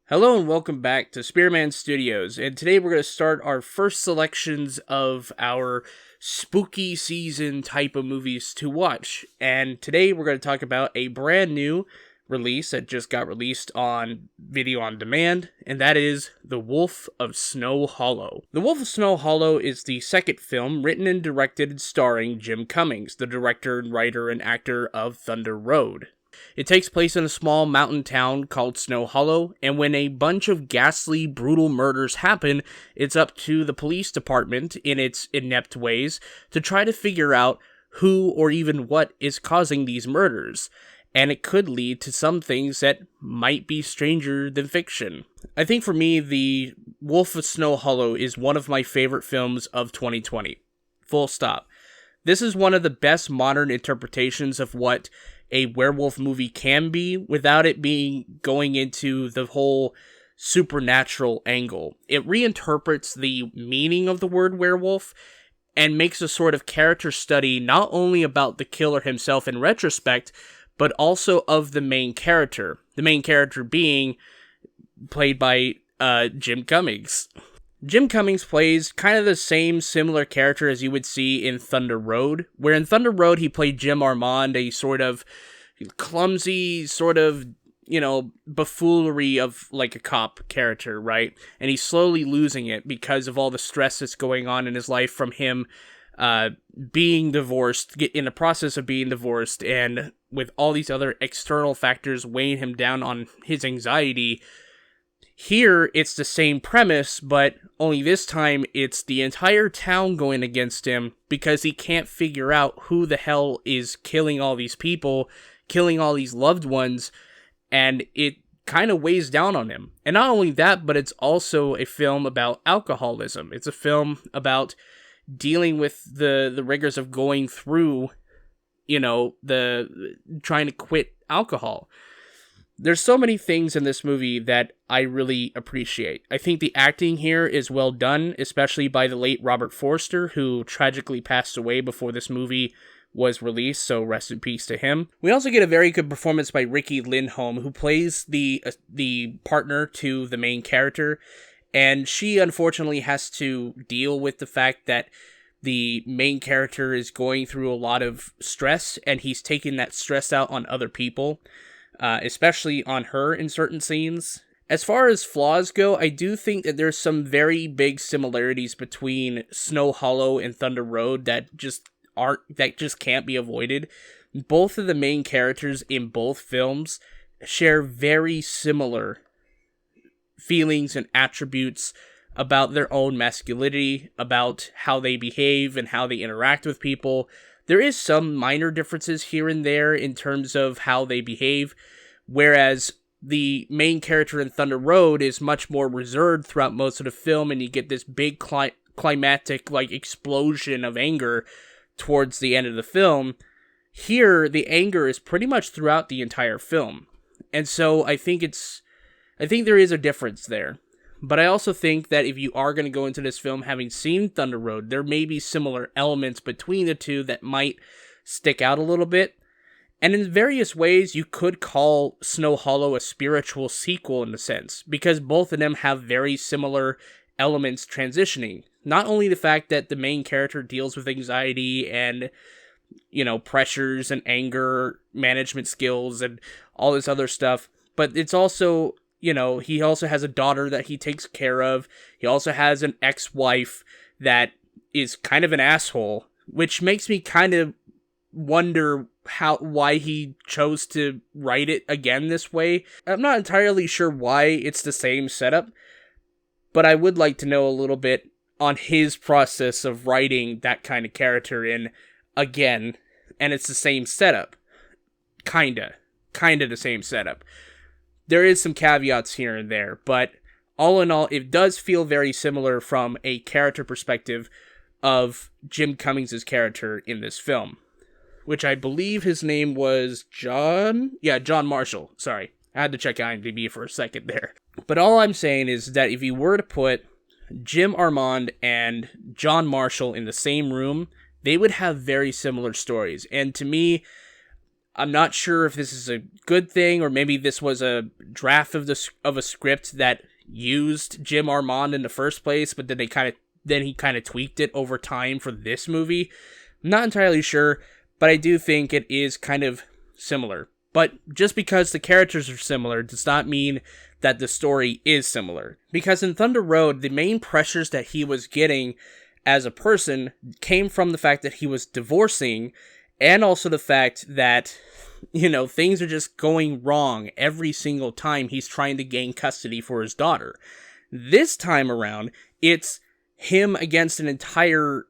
Hello and welcome back to Spearman Studios, and today we're going to start our first selections of our spooky season type of movies to watch. And today we're going to talk about a brand new release that just got released on video on demand, and that is The Wolf of Snow Hollow. The Wolf of Snow Hollow is the second film written and directed and starring Jim Cummings, the director, writer, and actor of Thunder Road. It takes place in a small mountain town called Snow Hollow, and when a bunch of ghastly, brutal murders happen, it's up to the police department, in its inept ways, to try to figure out who or even what is causing these murders. And it could lead to some things that might be stranger than fiction. I think for me, The Wolf of Snow Hollow is one of my favorite films of 2020. Full stop. This is one of the best modern interpretations of what a werewolf movie can be without it being going into the whole supernatural angle. It reinterprets the meaning of the word werewolf and makes a sort of character study not only about the killer himself in retrospect, but also of the main character. The main character being played by Jim Cummings. Jim Cummings plays kind of the same similar character as you would see in Thunder Road, where in Thunder Road he played Jim Armand, a sort of clumsy, buffoonery of like a cop character, right? And he's slowly losing it because of all the stress that's going on in his life from him being divorced, in the process of being divorced, and with all these other external factors weighing him down on his anxiety. Here, it's the same premise, but only this time it's the entire town going against him because he can't figure out who the hell is killing all these people, killing all these loved ones, and it kind of weighs down on him. And not only that, but it's also a film about alcoholism. It's a film about dealing with the rigors of going through, the trying to quit alcohol. There's so many things in this movie that I really appreciate. I think the acting here is well done, especially by the late Robert Forster, who tragically passed away before this movie was released, so rest in peace to him. We also get a very good performance by Riki Lindholm, who plays the partner to the main character, and she unfortunately has to deal with the fact that the main character is going through a lot of stress, and he's taking that stress out on other people. Especially on her in certain scenes. As far as flaws go, I do think that there's some very big similarities between Snow Hollow and Thunder Road that just can't be avoided. Both of the main characters in both films share very similar feelings and attributes about their own masculinity, about how they behave and how they interact with people. There is some minor differences here and there in terms of how they behave, whereas the main character in Thunder Road is much more reserved throughout most of the film, and you get this big climactic explosion of anger towards the end of the film. Here, the anger is pretty much throughout the entire film, and so I think there is a difference there. But I also think that if you are going to go into this film having seen Thunder Road, there may be similar elements between the two that might stick out a little bit. And in various ways, you could call Snow Hollow a spiritual sequel in a sense, because both of them have very similar elements transitioning. Not only the fact that the main character deals with anxiety and, pressures and anger management skills and all this other stuff, but it's also, he also has a daughter that he takes care of. He also has an ex-wife that is kind of an asshole, which makes me kind of wonder why he chose to write it again this way. I'm not entirely sure why it's the same setup, but I would like to know a little bit on his process of writing that kind of character in again, and it's the same setup. Kinda the same setup. There is some caveats here and there, but all in all, it does feel very similar from a character perspective of Jim Cummings' character in this film, which I believe his name was John Marshall. Sorry, I had to check IMDb for a second there. But all I'm saying is that if you were to put Jim Armand and John Marshall in the same room, they would have very similar stories. And to me, I'm not sure if this is a good thing, or maybe this was a draft of a script that used Jim Armand in the first place, but then he kind of tweaked it over time for this movie. I'm not entirely sure, but I do think it is kind of similar. But just because the characters are similar does not mean that the story is similar. Because in Thunder Road, the main pressures that he was getting as a person came from the fact that he was divorcing, and also the fact that, things are just going wrong every single time he's trying to gain custody for his daughter. This time around, it's him against an entire,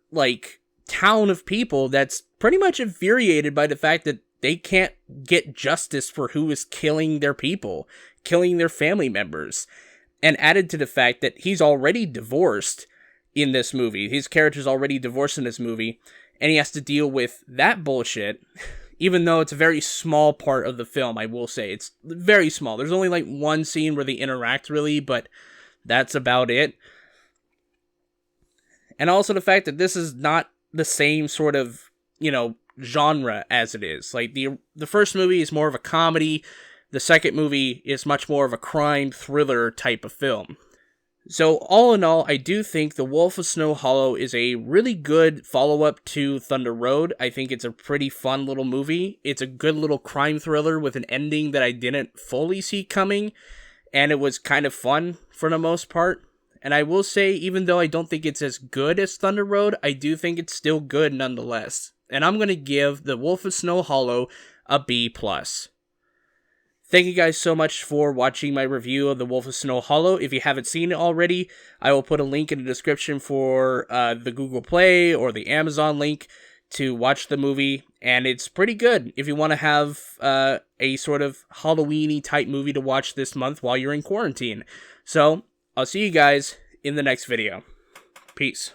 town of people that's pretty much infuriated by the fact that they can't get justice for who is killing their people, killing their family members. And added to the fact that he's already divorced in this movie. His character's already divorced in this movie, and he has to deal with that bullshit, even though it's a very small part of the film, I will say. It's very small. There's only one scene where they interact, really, but that's about it. And also the fact that this is not the same sort of, genre as it is. The first movie is more of a comedy. The second movie is much more of a crime thriller type of film. So all in all, I do think The Wolf of Snow Hollow is a really good follow-up to Thunder Road. I think it's a pretty fun little movie. It's a good little crime thriller with an ending that I didn't fully see coming, and it was kind of fun for the most part. And I will say, even though I don't think it's as good as Thunder Road, I do think it's still good nonetheless. And I'm going to give The Wolf of Snow Hollow a B+. Thank you guys so much for watching my review of The Wolf of Snow Hollow. If you haven't seen it already, I will put a link in the description for the Google Play or the Amazon link to watch the movie. And it's pretty good if you want to have a sort of Halloween-y type movie to watch this month while you're in quarantine. So, I'll see you guys in the next video. Peace.